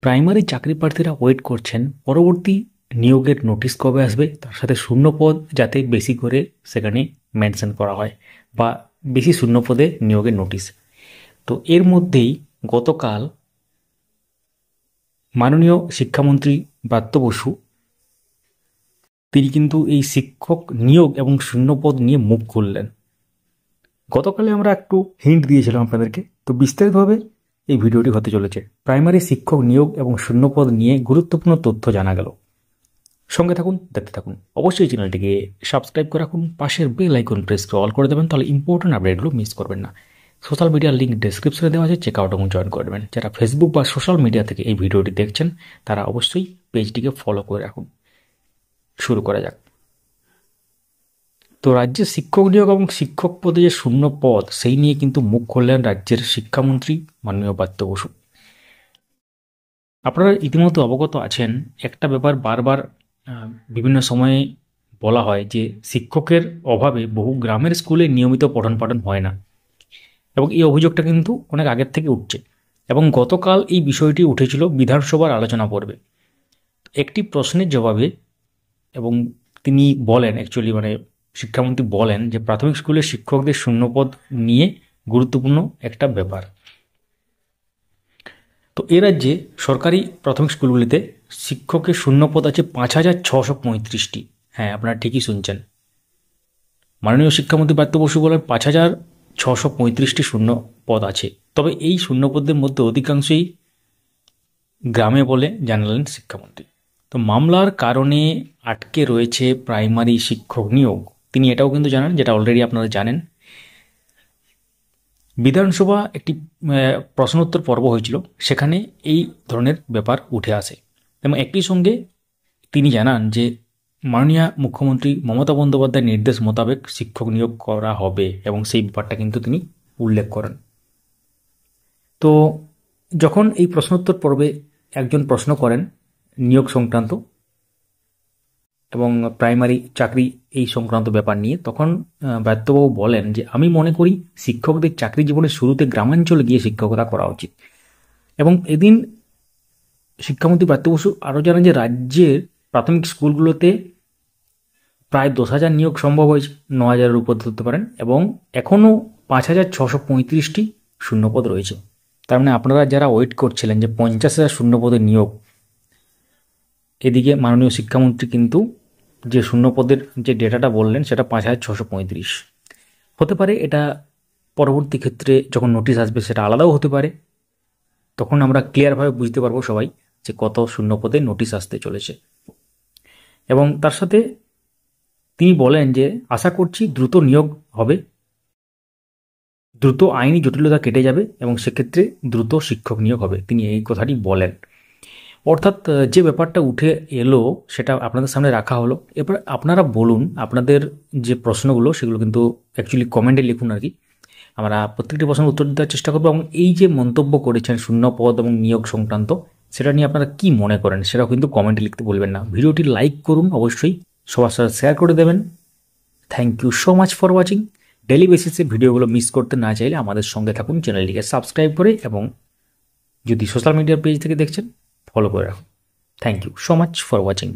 Primary চাকরি প্রার্থীরা wait করছেন পরবর্তী নিয়োগের নোটিশ কবে আসবে, তার সাথে শূন্যপদ যাতে বেশি করে সেখানে মেনশন করা হয় বা বেশি শূন্যপদে নিয়োগের নোটিশ। তো এর মধ্যেই গতকাল মাননীয় শিক্ষামন্ত্রী ব্রাত্য বসু তিনি কিন্তু এই শিক্ষক নিয়োগ এবং শূন্যপদ নিয়ে মুখ খুললেন। গতকালে আমরা একটু হিন্ট দিয়েছিলাম আপনাদেরকে, তো বিস্তারিতভাবে এই ভিডিওটি হতে চলেছে। প্রাইমারি শিক্ষক নিয়োগ এবং শূন্যপদ নিয়ে গুরুত্বপূর্ণ তথ্য জানা গেল। সঙ্গে থাকুন, দেখতে থাকুন। অবশ্যই চ্যানেলটিকে সাবস্ক্রাইব করে রাখুন, পাশের বেল আইকন প্রেস করে অল করে দেবেন, তাহলে ইম্পর্টেন্ট আপডেটগুলো মিস করবেন না। সোশ্যাল মিডিয়ার লিঙ্ক ডেসক্রিপশনে দেওয়া আছে, চেক আউট এবং জয়েন করে দেবেন। যারা ফেসবুক বা সোশ্যাল মিডিয়া থেকে এই ভিডিওটি দেখছেন তারা অবশ্যই পেজটিকে ফলো করে রাখুন। শুরু করা যাক। তো রাজ্যের শিক্ষক নিয়োগ এবং শিক্ষক পদে যে শূন্য পদ সেই নিয়ে কিন্তু মুখ খুললেন রাজ্যের শিক্ষামন্ত্রী মাননীয় ব্রাত্য বসু। আপনারা ইতিমধ্যে অবগত আছেন, একটা ব্যাপার বারবার বিভিন্ন সময়ে বলা হয় যে শিক্ষকের অভাবে বহু গ্রামের স্কুলে নিয়মিত পঠন পাঠন হয় না, এবং এই অভিযোগটা কিন্তু অনেক আগের থেকে উঠছে। এবং গতকাল এই বিষয়টি উঠেছিল বিধানসভার আলোচনা পর্বে একটি প্রশ্নের জবাবে, এবং তিনি বলেন শিক্ষামন্ত্রী বলেন যে প্রাথমিক স্কুলের শিক্ষকদের শূন্যপদ নিয়ে গুরুত্বপূর্ণ একটা ব্যাপার। তো এ রাজ্যে সরকারি প্রাথমিক স্কুলগুলিতে শিক্ষকের শূন্যপদ আছে ৫,৬৩৫টি। হ্যাঁ, আপনারা ঠিকই শুনছেন। মাননীয় শিক্ষামন্ত্রী ব্রাত্য বসু বলেন ৫,৬৩৫টি শূন্য পদ আছে। তবে এই শূন্যপদের মধ্যে অধিকাংশই গ্রামে বলে জানালেন শিক্ষামন্ত্রী। তো মামলার কারণে আটকে রয়েছে প্রাইমারি শিক্ষক নিয়োগ, তিনি এটাও কিন্তু জানান, যেটা অলরেডি আপনারা জানেন। বিধানসভা একটি প্রশ্নোত্তর পর্ব হয়েছিল, সেখানে এই ধরনের ব্যাপার উঠে আসে, এবং একই সঙ্গে তিনি জানান যে মাননীয় মুখ্যমন্ত্রী মমতা বন্দ্যোপাধ্যায়ের নির্দেশ মোতাবেক শিক্ষক নিয়োগ করা হবে, এবং সেই ব্যাপারটা কিন্তু তিনি উল্লেখ করেন। তো যখন এই প্রশ্নোত্তর পর্বে একজন প্রশ্ন করেন নিয়োগ সংক্রান্ত এবং প্রাইমারি চাকরি এই সংক্রান্ত ব্যাপার নিয়ে, তখন ব্রাত্যবাবু বলেন যে আমি মনে করি শিক্ষকদের চাকরি জীবনের শুরুতে গ্রামাঞ্চলে গিয়ে শিক্ষকতা করা উচিত। এবং এদিন শিক্ষামন্ত্রী ব্রাত্য বসু আরও জানান যে রাজ্যের প্রাথমিক স্কুলগুলোতে প্রায় ১০,০০০ নিয়োগ সম্ভব হয়েছে, ৯,০০০-এর উপর ধরতে পারেন, এবং এখনও ৫,৬৩৫টি শূন্যপদ রয়েছে। তার মানে আপনারা যারা ওয়েট করছিলেন যে ৫০,০০০ শূন্যপদের নিয়োগ, এদিকে মাননীয় শিক্ষামন্ত্রী কিন্তু যে শূন্যপদের যে ডেটাটা বললেন সেটা ৫,৬৩৫ হতে পারে। এটা পরবর্তী ক্ষেত্রে যখন নোটিশ আসবে সেটা আলাদাও হতে পারে, তখন আমরা ক্লিয়ারভাবে বুঝতে পারবো সবাই যে কত শূন্যপদে নোটিশ আসতে চলেছে। এবং তার সাথে তিনি বলেন যে আশা করছি দ্রুত নিয়োগ হবে, দ্রুত আইনি জটিলতা কেটে যাবে, এবং সেক্ষেত্রে দ্রুত শিক্ষক নিয়োগ হবে, তিনি এই কথাটি বলেন। অর্থাৎ যে ব্যাপারটা উঠে এলো সেটা আপনাদের সামনে রাখা হলো। এবার আপনারা বলুন আপনাদের যে প্রশ্নগুলো, সেগুলো কিন্তু অ্যাকচুয়ালি কমেন্টে লিখুন আর কি। আমরা প্রত্যেকটি প্রশ্নের উত্তর দেওয়ার চেষ্টা করবো, এবং এই যে মন্তব্য করেছেন শূন্য পদ এবং নিয়োগ সংক্রান্ত, সেটা নিয়ে আপনারা কি মনে করেন সেটাও কিন্তু কমেন্টে লিখতে বলবেন না। ভিডিওটি লাইক করুন, অবশ্যই সবার সাথে শেয়ার করে দেবেন। Thank you so much for watching. Daily বেসিসে ভিডিওগুলো মিস করতে না চাইলে আমাদের সঙ্গে থাকুন, চ্যানেলটিকে সাবস্ক্রাইব করে, এবং যদি সোশ্যাল মিডিয়ার পেজ থেকে দেখছেন ফলো করে রাখুন। Thank you so much for watching.